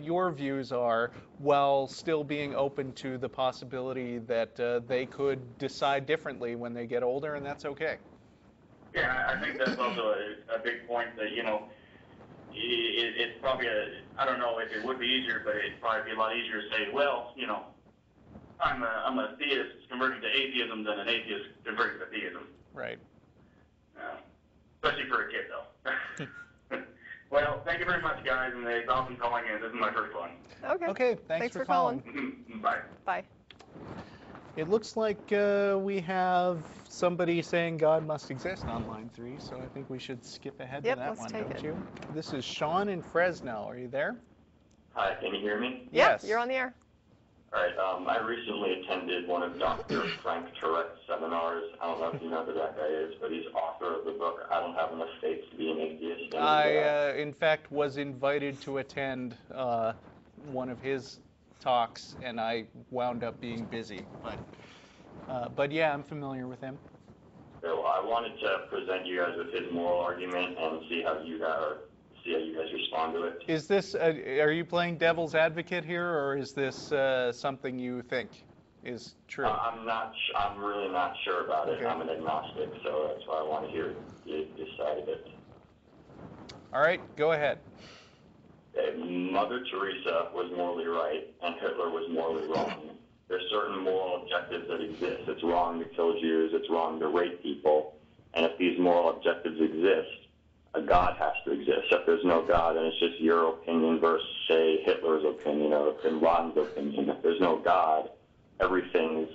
your views are, while still being open to the possibility that they could decide differently when they get older, and that's okay. Yeah, I think that's also a big point that, it's probably I don't know if it would be easier, but it'd probably be a lot easier to say, well, I'm a theist converted to atheism than an atheist converted to theism. Right. Especially for a kid, though. Well, thank you very much, guys, and it's awesome calling in. This is my first one. Okay, thanks for calling. Bye. Bye. It looks like we have somebody saying God must exist on line 3, so I think we should skip ahead to that one, don't you? This is Sean in Fresno. Are you there? Hi, can you hear me? Yes. You're on the air. All right, I recently attended one of Dr. Frank Turek's seminars. I don't know if you know who that guy is, but he's author of the book, I Don't Have Enough Faith to Be an Atheist. I, in fact, was invited to attend one of his talks, and I wound up being busy. But yeah, I'm familiar with him. So I wanted to present you guys with his moral argument and see how you guys respond to it. Is this, are you playing devil's advocate here, or is this something you think is true? I'm really not sure about it. Okay. I'm an agnostic, so that's why I want to hear you decide it. All right, go ahead. Mother Teresa was morally right, and Hitler was morally wrong. There's certain moral objectives that exist. It's wrong to kill Jews. It's wrong to rape people. And if these moral objectives exist, a God has to exist. If there's no God, then it's just your opinion versus, say, Hitler's opinion or Bin Laden's opinion. If there's no God, everything's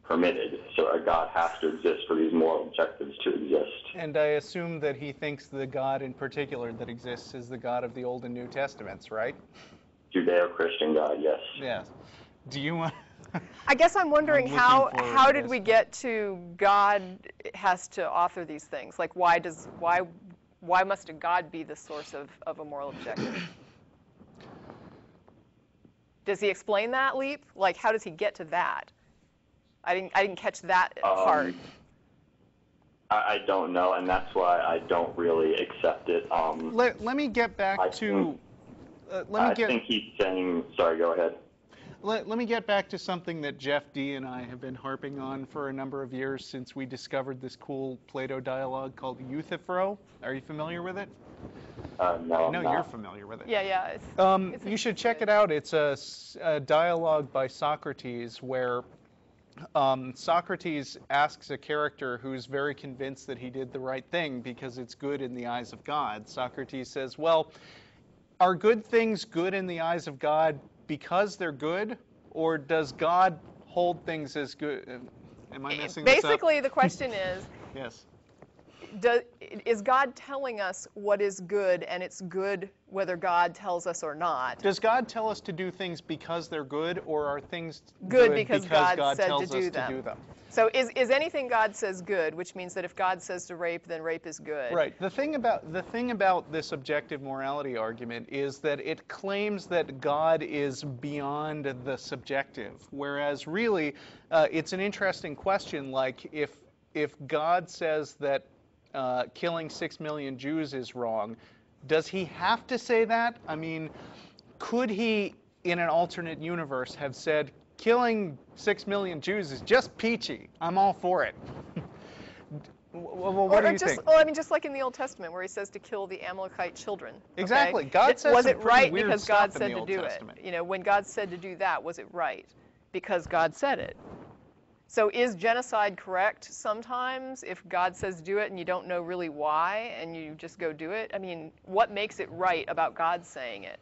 permitted. So a God has to exist for these moral objectives to exist. And I assume that he thinks the God in particular that exists is the God of the Old and New Testaments, right? Judeo-Christian God, yes. Yes. Do you want... I guess I'm wondering how did we get to God has to author these things? Like, why must a God be the source of a moral objective? Does he explain that, Leap? Like, how does he get to that? I didn't catch that part. I don't know, and that's why I don't really accept it. Let me get back to... I think he's saying... Sorry, go ahead. Let me get back to something that Jeff D. and I have been harping on for a number of years since we discovered this cool Plato dialogue called Euthyphro. Are you familiar with it? No, I know you're familiar with it. Yeah. You should check it out. It's a dialogue by Socrates where Socrates asks a character who's very convinced that he did the right thing because it's good in the eyes of God. Socrates says, well, are good things good in the eyes of God because they're good, or does God hold things as good? Am I messing this up? Basically, the question is, yes. Is God telling us what is good, and it's good whether God tells us or not? Does God tell us to do things because they're good, or are things good because God said tells to do us them? To do them? So is anything God says good, which means that if God says to rape, then rape is good? Right. The thing about this objective morality argument is that it claims that God is beyond the subjective, whereas really it's an interesting question. Like if God says that killing 6 million Jews is wrong, does he have to say that? I mean, could he, in an alternate universe, have said, killing 6 million Jews is just peachy, I'm all for it? Well, what do you think? Well, I mean, just like in the Old Testament, where he says to kill the Amalekite children. Exactly. Okay? God says was some it pretty right weird because stuff God in said the to Old do Testament. it? You know, when God said to do that, was it right because God said it? So is genocide correct sometimes if God says do it and you don't know really why and you just go do it? I mean, what makes it right about God saying it?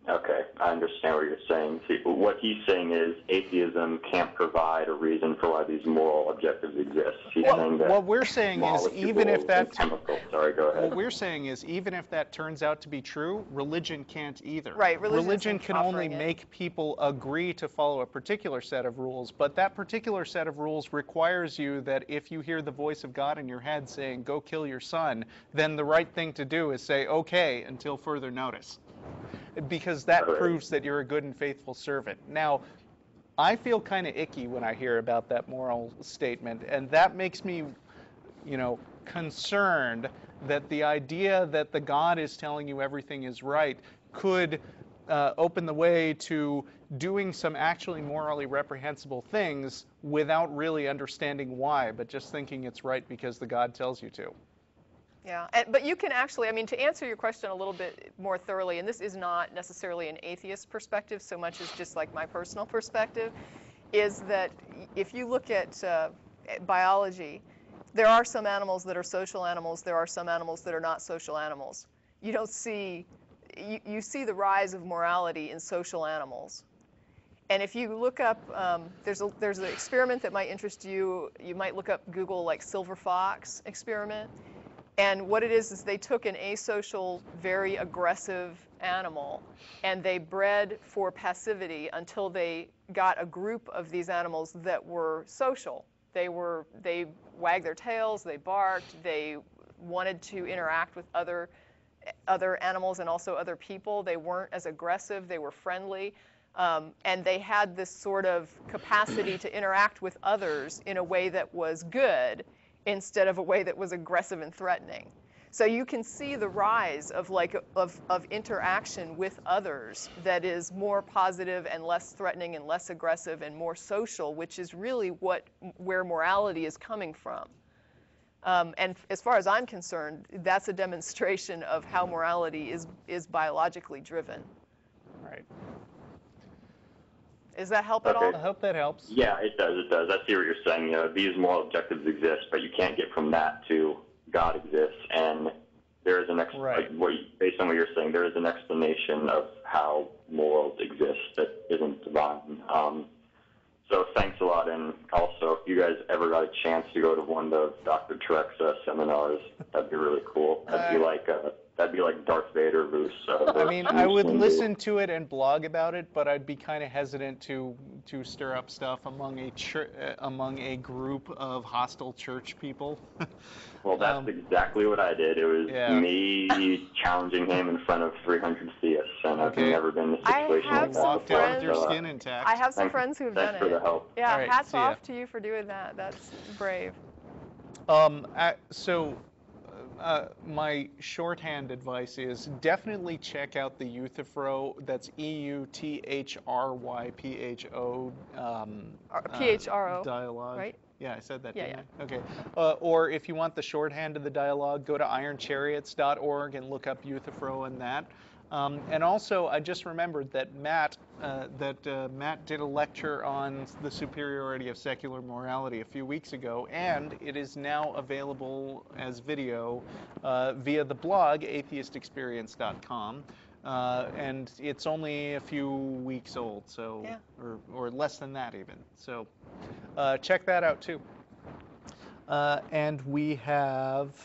Okay, I understand what you're saying. See, what he's saying is atheism can't provide a reason for why these moral objectives exist. He's saying that what we're saying is even if that Sorry, go ahead. What we're saying is even if that turns out to be true, religion can't either. Right, religion can only make people agree to follow a particular set of rules, but that particular set of rules requires you that if you hear the voice of God in your head saying, go kill your son, then the right thing to do is say, okay, until further notice. Because that proves that you're a good and faithful servant. Now, I feel kind of icky when I hear about that moral statement, and that makes me, concerned that the idea that the God is telling you everything is right could open the way to doing some actually morally reprehensible things without really understanding why, but just thinking it's right because the God tells you to. Yeah, but you can actually, I mean, to answer your question a little bit more thoroughly, and this is not necessarily an atheist perspective so much as just like my personal perspective, is that if you look at biology, there are some animals that are social animals, there are some animals that are not social animals. You don't see, you see the rise of morality in social animals. And if you look up, there's an experiment that might interest you. You might look up Google like silver fox experiment. And what it is they took an asocial, very aggressive animal, and they bred for passivity until they got a group of these animals that were social. They wagged their tails, they barked, they wanted to interact with other animals and also other people. They weren't as aggressive, they were friendly. And they had this sort of capacity to interact with others in a way that was good, instead of a way that was aggressive and threatening. So you can see the rise of interaction with others that is more positive and less threatening and less aggressive and more social, which is really where morality is coming from. And as far as I'm concerned, that's a demonstration of how morality is biologically driven. Right. Does that help at all? I hope that helps. Yeah, it does. It does. I see what you're saying. You know, these moral objectives exist, but you can't get from that to God exists, and there is an based on what you're saying, there is an explanation of how morals exist that isn't divine. So thanks a lot, and also if you guys ever got a chance to go to one of Dr. Trek's seminars, that'd be really cool. That'd be like Darth Vader versus. I mean, I would listen to it and blog about it, but I'd be kind of hesitant to stir up stuff among a group of hostile church people. Well, that's exactly what I did. It was me challenging him in front of 300 theists, and I've never been in a situation like that. Walked out with your skin intact. I have some friends who have done it. Thanks for the help. Yeah, right, hats off to you for doing that. That's brave. My shorthand advice is definitely check out the Euthyphro. That's EUTHRYPHO. PHRO. Dialogue. Right? Yeah, I said that, didn't Yeah. I? Okay. Or if you want the shorthand of the dialogue, go to ironchariots.org and look up Euthyphro and that. And also, I just remembered that Matt did a lecture on the superiority of secular morality a few weeks ago, and it is now available as video via the blog atheistexperience.com. And it's only a few weeks old, so or less than that even. So check that out too. And we have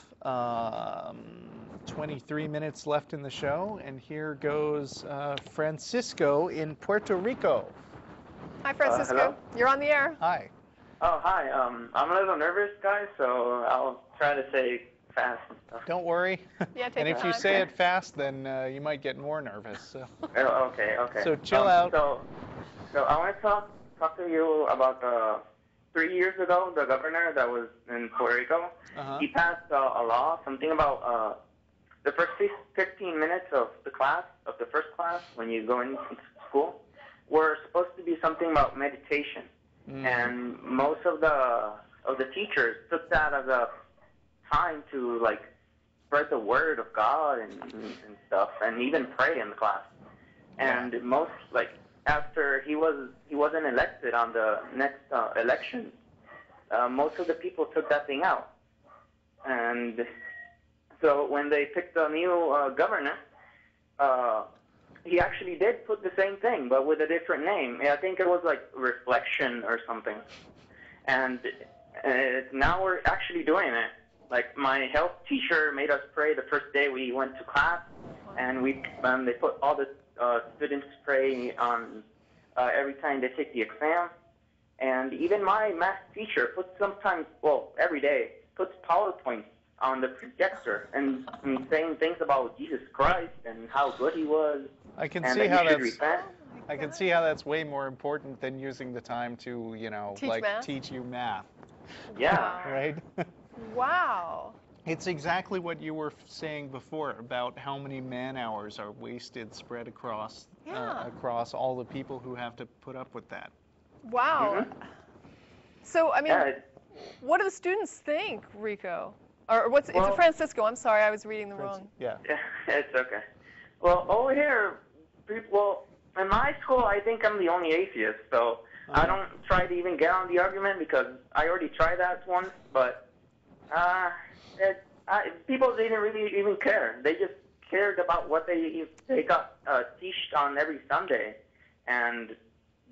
23 minutes left in the show, and here goes Francisco in Puerto Rico. Hi, Francisco. Hello? You're on the air. Hi. Oh, hi. I'm a little nervous, guys, so I'll try to say fast and stuff. Don't worry. Yeah, take And your if you time. say it fast, then you might get more nervous. So, Oh, okay. so chill out. So I want to talk to you about 3 years ago, the governor that was in Puerto Rico. He passed a law, something about the first 15 minutes of the first class, when you go into school, were supposed to be something about meditation. And most of the teachers took that as a time to spread the word of God and stuff, and even pray in the class. And most after he wasn't elected on the next election, most of the people took that thing out. And so when they picked a new governor, he actually did put the same thing, but with a different name. I think it was Reflection or something. And now we're actually doing it. My health teacher made us pray the first day we went to class, and they put all the students pray on every time they take the exam. And even my math teacher every day, puts PowerPoint on the projector and saying things about Jesus Christ and how good he was. I can and see how that you should that's. repent. I can see how that's way more important than using the time to, Teach math? teach you math. Yeah. Right? Wow. It's exactly what you were saying before about how many man hours are wasted spread across across all the people who have to put up with that. Wow. So, I mean, what do the students think, Rico? Or what's, it's Francisco, I'm sorry, I was reading the wrong. Yeah, it's okay. Well, over here, people, in my school, I think I'm the only atheist, so I don't try to even get on the argument because I already tried that once, but people didn't really even care. They just cared about what they got teached on every Sunday, and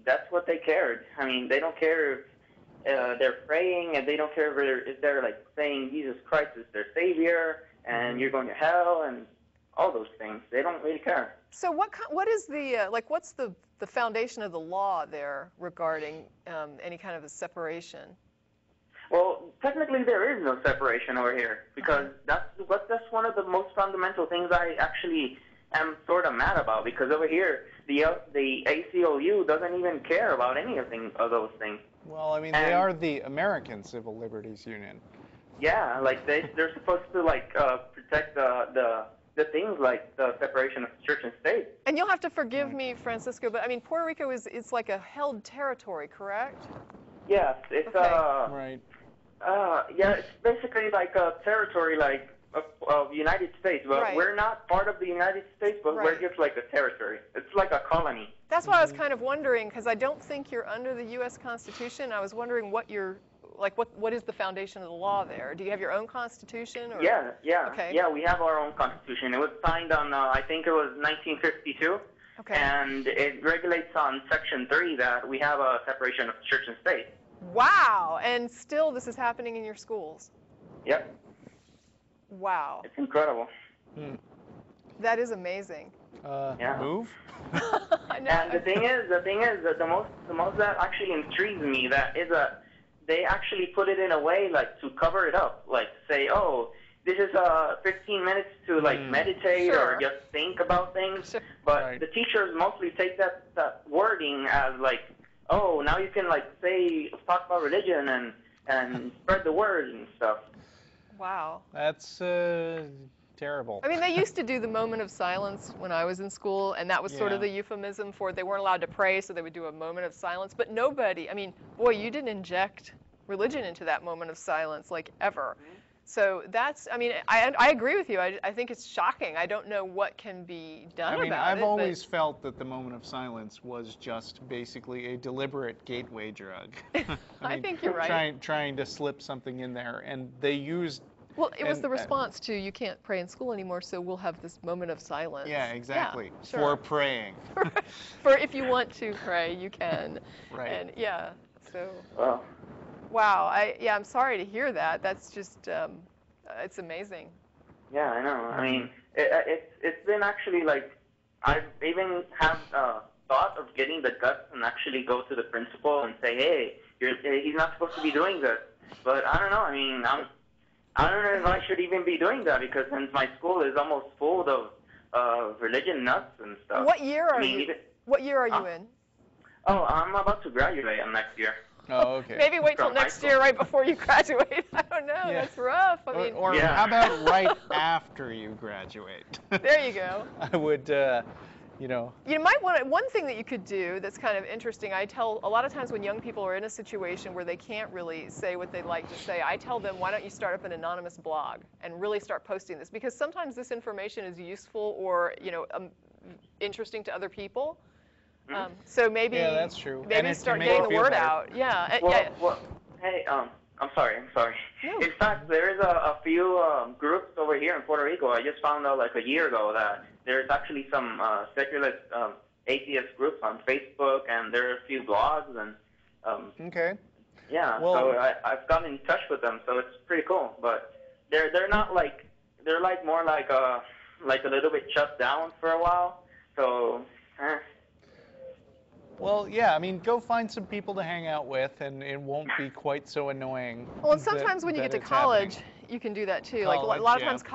that's what they cared. I mean, they don't care if they're praying, and they don't care if they're like saying Jesus Christ is their savior, and you're going to hell, and all those things. They don't really care. So what is the like? What's the foundation of the law there regarding any kind of a separation? Well, technically there is no separation over here because that's one of the most fundamental things I actually am sort of mad about, because over here the ACLU doesn't even care about any of those things. Well, I mean, they are the American Civil Liberties Union. Yeah, like they're supposed to like protect the things like the separation of church and state. And you'll have to forgive me, Francisco, but I mean, Puerto Rico it's like a held territory, correct? Yes, it's right. Yeah, it's basically like a territory like of United States, but we're not part of the United States, but we're just like a territory. It's like a colony. That's why I was kind of wondering, because I don't think you're under the U.S. Constitution. I was wondering what you're, like, what is the foundation of the law there? Do you have your own constitution? Or? Yeah. Okay. Yeah, we have our own constitution. It was signed on, I think it was 1952. Okay. And it regulates on Section 3 that we have a separation of church and state. Wow. And still this is happening in your schools? Yep. Wow. It's incredible. That is amazing. Move? I know. And the thing is that the most that actually intrigues me that is they actually put it in a way like to cover it up, like say, oh, this is 15 minutes to like meditate or just think about things. But the teachers mostly take that wording as like, oh, now you can like talk about religion and spread the word and stuff. Wow. That's terrible. I mean, they used to do the moment of silence when I was in school, and that was sort of the euphemism for it. They weren't allowed to pray, so they would do a moment of silence. But nobody, I mean, boy, you didn't inject religion into that moment of silence, like, ever. So that's, I mean, I agree with you. I think it's shocking. I don't know what can be done about it. I've always felt that the moment of silence was just basically a deliberate gateway drug. I think you're right. Trying to slip something in there, and they used... Well, it was the response to, you can't pray in school anymore, so we'll have this moment of silence. Yeah, exactly. Yeah, sure. For praying. For if you want to pray, you can. Right. And yeah, so... Wow. Wow, I'm sorry to hear that. That's just, it's amazing. Yeah, I know. I mean, it's been actually like, I've even have thought of getting the guts and actually go to the principal and say, hey, he's not supposed to be doing this. But I don't know. I mean, I don't know if I should even be doing that because since my school is almost full of religion nuts and stuff. What year are you? What year are you in? Oh, I'm about to graduate next year. Oh, okay. Maybe wait till next year, right before you graduate. I don't know. Yeah. That's rough. I mean, or how about right after you graduate? There you go. I would, you know. You might want to, one thing that you could do that's kind of interesting. I tell a lot of times when young people are in a situation where they can't really say what they'd like to say, I tell them, why don't you start up an anonymous blog and really start posting this, because sometimes this information is useful or interesting to other people. So maybe that's true. Maybe start getting the word out. Yeah. Well, hey, I'm sorry. No. In fact, there is a few groups over here in Puerto Rico. I just found out like a year ago that there's actually some secular atheist groups on Facebook, and there are a few blogs and. Okay. Yeah. Well, so I've gotten in touch with them, so it's pretty cool. But they're not like more like a little bit shut down for a while. So. Well, yeah, I mean, go find some people to hang out with, and it won't be quite so annoying. Well, and sometimes when you get to college, you can do that too. Like a lot of times college